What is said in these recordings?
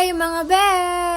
Hi mga be!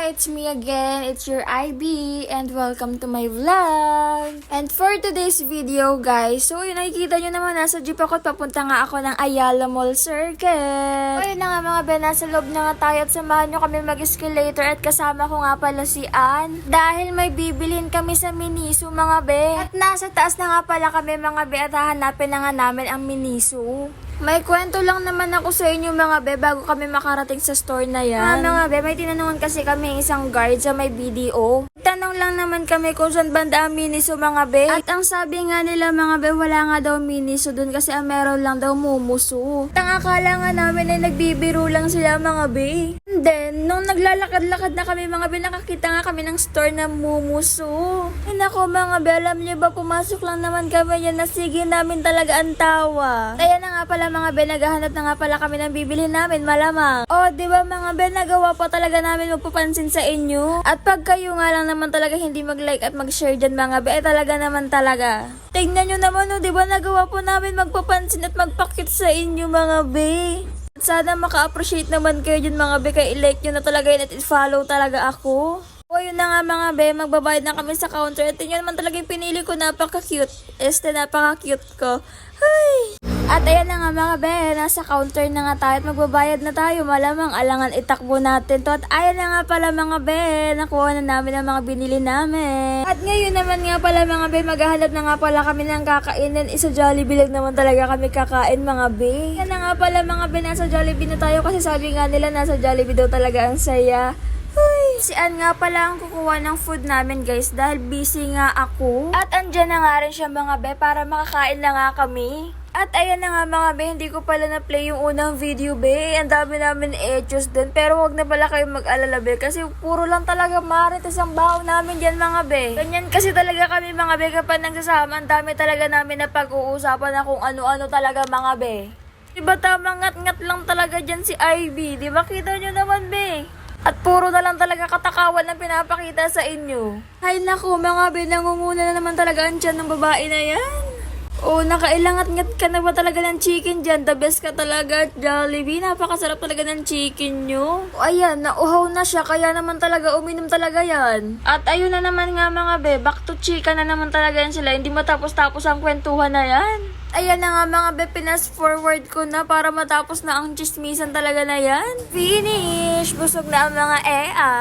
It's me again, it's your IB, and welcome to my vlog. And for today's video guys, so yun nakikita nyo naman nasa jeep ako at papunta nga ako ng Ayala Mall Circle. So yun na nga mga be, nasa loob na nga tayo at samahan nyo kami mag-escalator at kasama ko nga pala si Ann. Dahil may bibilin kami sa Miniso mga be. At nasa taas na nga pala kami mga be at hahanapin na nga namin ang Miniso. May kwento lang naman ako sa inyo mga be bago kami makarating sa store na yan. Mga be, may tinanungan kasi kami isang guard sa may BDO. Tanong lang naman kami kung saan banda ang Miniso mga be. At ang sabi nga nila mga be, wala nga daw Miniso dun kasi ang meron lang daw Mumuso. At ang akala nga namin ay nagbibiro lang sila mga be. And then, nung naglalakad-lakad na kami mga be, nakakita nga kami ng store na Mumuso. Ay nako mga be, alam niyo ba, pumasok lang naman kami yan, nasigin namin talaga ang tawa. Kaya na nga pala mga be, naghahanap na nga pala kami ng bibilhin namin, malamang. O, di ba mga be, nagawa pa talaga namin magpapansin sa inyo. At pag kayo nga lang naman talaga hindi mag-like at mag-share dyan mga be, talaga naman talaga. Tingnan nyo naman, di ba nagawa po namin magpapansin at magpakit sa inyo mga be. At sana maka-appreciate naman kayo dyan mga be, kaya i-like nyo na talaga yun at i-follow talaga ako. O yun na nga mga be, magbabayad na kami sa counter. At yun naman talaga yung pinili ko, napaka-cute. Napaka-cute ko. Ay! At ayan na nga mga be, nasa counter na nga tayo at magbabayad na tayo. Malamang alangan itakbo natin to. At ayan na nga pala mga be, nakuha na namin ang mga binili namin. At ngayon naman nga pala mga be, maghahanap na nga pala kami ng kakainin. Isa Jollibee lang naman talaga kami kakain mga be. Yan na nga pala mga be, nasa Jollibee na tayo kasi sabi nga nila nasa Jollibee daw talaga ang saya. Uy, si Ann nga pala ang kukuha ng food namin guys dahil busy nga ako. At andyan na nga rin siya mga be para makakain na nga kami. At ayan na nga mga be, hindi ko pala na-play yung unang video be. Ang dami namin etos dun. Pero wag na pala kayong mag-alala be. Kasi puro lang talaga marites ang bahaw namin dyan mga be. Ganyan kasi talaga kami mga be kapag nagsasama. Ang dami talaga namin na pag-uusapan na kung ano-ano talaga mga be. Diba tamang ngat-ngat lang talaga dyan si Ivy. Diba kita nyo naman be? At puro na lang talaga katakawan ang pinapakita sa inyo. Ay naku mga be, nangunguna na naman talaga ang tiyan ng babae na yan. Oh, nakailangat-ngat ka na ba talaga ng chicken dyan? The best ka talaga, Jollibee. Napakasarap talaga ng chicken nyo. Oh, ayan, nauhaw na siya. Kaya naman talaga, uminom talaga yan. At ayun na naman nga mga be, back to chicken na naman talaga yan sila. Hindi matapos-tapos ang kwentuhan na yan. Ayan na nga mga be, pinas forward ko na para matapos na ang chismisan talaga na yan. Finish! Busog na ang mga ea.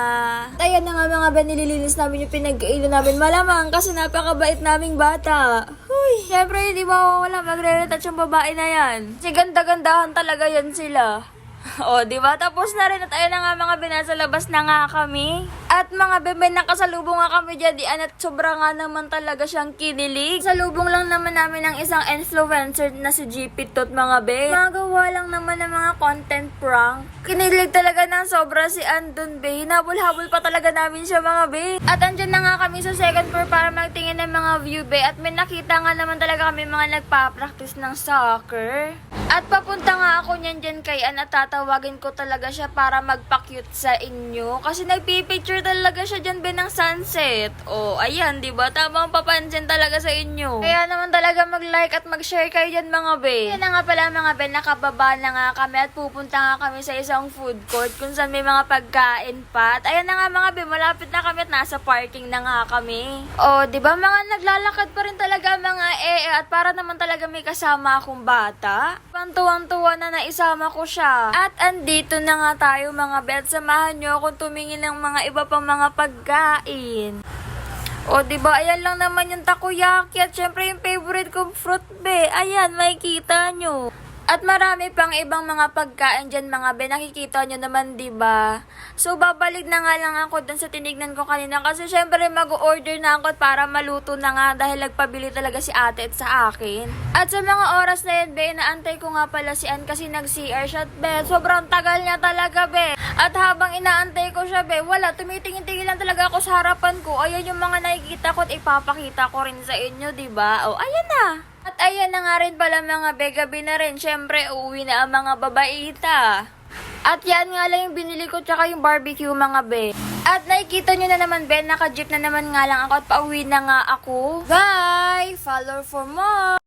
Ayan na nga mga be, nililinis namin yung pinag-iilo namin. Malamang kasi napakabait naming bata. Huy, syempre hindi mawawala magre-retouch yung babae na yan. Kasi ganda-gandahan talaga yan sila. O, di ba? Tapos na rin at ayun na nga mga be, nasa labas na nga kami. At mga bebe, nakasalubong nga kami dyan at sobra nga naman talaga siyang kinilig. Salubong lang naman namin ng isang influencer na si GP Tot mga be. Magawa lang naman ng mga content prank. Kinilig talaga ng sobra si Andon be. Hinabol-habol pa talaga namin siya mga be. At andyan na nga kami sa second floor para magtingin ng mga view be. At may nakita nga naman talaga kami mga nagpa-practice ng soccer. At papunta nga ako niyan dyan kay Ann at tatawagin ko talaga siya para magpa-cute sa inyo. Kasi nagpipicture talaga siya dyan be ng sunset. O, ayan, diba? Tamang papansin talaga sa inyo. Kaya naman talaga mag-like at mag-share kayo dyan mga be. Kaya na nga pala mga be, nakababa na nga kami at pupunta nga kami sa isang food court kung saan may mga pagkain pa. At ayan na nga mga be, malapit na kami at nasa parking na nga kami. O, diba mga naglalakad pa rin talaga mga at para naman talaga may kasama akong bata. Tuwang-tuwa na naisama ko siya. At andito na nga tayo mga be at samahan nyo akong tumingin ng mga iba pang mga pagkain. O diba, ayan lang naman yung takoyaki at syempre yung favorite kong fruit be. Ayan, makikita nyo. At marami pang ibang mga pagkain dyan mga be, nakikita nyo naman diba? So babalik na nga lang ako dun sa tinignan ko kanina kasi syempre mag-order na ako para maluto na nga dahil nagpabili talaga si ate at sa akin. At sa mga oras na yan be, inaantay ko nga pala si Ann kasi nag-CR siya be. Sobrang tagal niya talaga be. At habang inaantay ko siya be, wala, tumitingin-tingin lang talaga ako sa harapan ko. Ayan yung mga nakikita ko at ipapakita ko rin sa inyo diba? O ayan na. At ayan na nga rin pala mga be, gabi na rin. Syempre, uuwi na ang mga babaita. At yan nga lang yung binili ko tsaka yung barbecue mga be. At nakikita nyo na naman be, naka-jeep na naman nga lang ako at pauwi na nga ako. Bye! Follow for more!